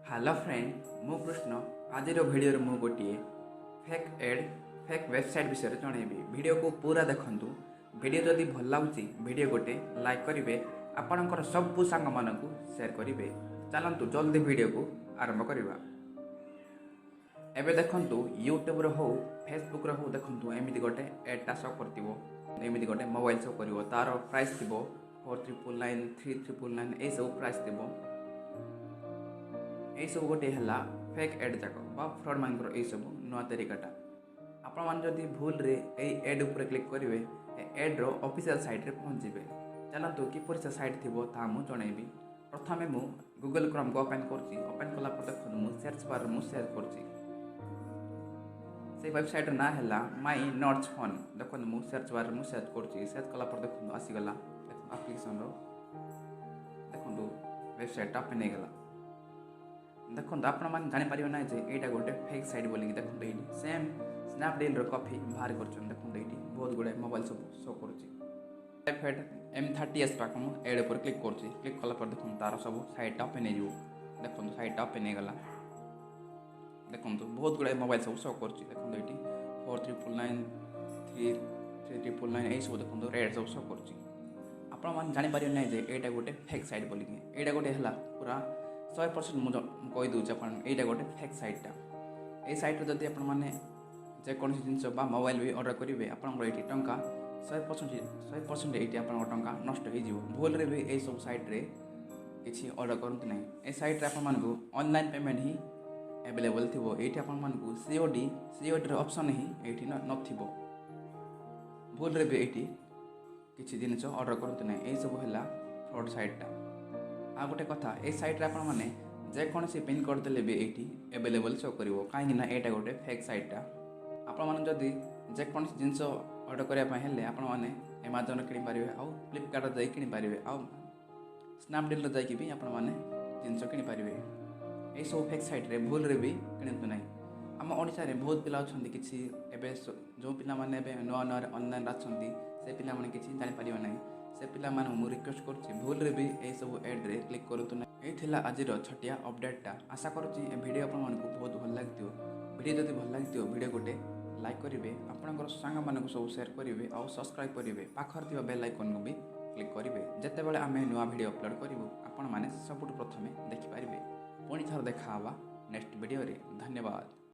Hello friend मु कृष्ण आज video मु गोटे फेक एड फेक वेबसाइट विषय जनइबी वीडियो को पूरा देखंतु। वीडियो जदि भल लगुच वीडियो गोटे लाइक करेंगे आपणकर सबू सांग मानक शेयर करेंगे। चलतु जल्दी वीडियो को आरंभ करवा। एबे देखंतु यूट्यूब रो हो फेसबुक रो हो देखंतु एमिति गोटे एडटा शो करथिबो एमिति गोटे मोबाइल शो करिवो तार प्राइस थिबो 4999 3999 ए सब प्राइस थिबो। यही सब गोटे है फेक एड जाक फ्रड मान सब नुआ तरीकाटा आपण मैंने जदि भूल रे एड उपर क्लिक करेंगे एड रो ऑफिशियल साइट रे पहुँचे। चलतु किपर से साइट थी मुझे जनइबी। प्रथम मु गूगल क्रोम को ओपन कर कलापर देखो मुझे सर्च बार मुझे सेर्च कर वेबसाइट ना है mynotchphone। देखो मुझे सर्च बार मुझे सर्च कर कलापर देखो आसीगला आप्लिकेसन देखो वेबसाइट ओपन हो गला। देखो आपण मैंने जापर ना जे यहाँ गोटे फेक साइट बोलिक देखो ये सेम स्नैपडील कॉफी बाहर कर देखो ये बहुत गुड़ाए मोबाइल सब शो कर M30s पाक एड पर क्लिक क्लिक कलापर देखो तार सब साइट ओपन हो देखो साइट ओपन हो गला। देखो बहुत गुड़ाए मोबाइल सब शो कर देखो ये 4999 3999 यही सब देखो रेड सब शो कर आपण मैंने जापर ना जे यहाँ गोटे फेक साइट बोलिक यहाँ गोटे है पूरा 100% मुझे कहीदे यहाँ गोटे फेक साइटा। ये साइट जदि आपने जेकोसी जिनस मोबाइल भी ऑर्डर करेंगे आपंकर ये टाँचा 100% ये आप टाँचा नष्ट हो भूल भी यही सब सैट्रे किसी ऑर्डर करते ना। ये सैट्रे आपको ऑनलाइन पेमेंट ही अवेलेबल थी ये आपको सीओडी ऑप्शन ही ये न भूल भी ये किसी जिन ऑर्डर करते ना। यही सब है फ्रॉड साइटा। आ गोटे कथा ये सैट्रे आपने जेकोसी पिन कोड देले भी ये अवेलेबल शो कर कहीं यहाँ गोटे फेक सैटा। आपड़ी जेकोसी जिनस ऑर्डर करने आपने एमाजन किनीपारे आउ फ्लिपकार्ट जा किनीपारे आउ स्नैपडील जाकि भी आपने जिनस किनीपारे। यही सब फेक सैट्रे भूल भी किणतु ना। आम ओडिशा रे बहुत पिला अच्छा किसी एबे जो पिला माने नुआ नुआ ऑनलाइन आछंती से पिला माने किसी जानि परिबा नै से पिला माने मु रिक्वेस्ट करछि भूल रे भी ए सब एड रे क्लिक करतु ना। ए थिला आजिर छटिया अपडेटटा आशा करूछि ए वीडियो आपन मानकु बहुत भल लागतियो। वीडियो जदि भल लागतियो वीडियो गोटे लाइक करिवे आपनकर सांग मानकु सब शेयर करिवे और सब्सक्राइब करिवे पाखर थिबा बेल आइकन को भी क्लिक करिवे जेते बेले आमे नुआ वीडियो अपलोड करिवु आपन माने सबुठ प्रथमे देखि परिवे। पुणी थर देखा नेक्स्ट वीडियो रे। धन्यवाद।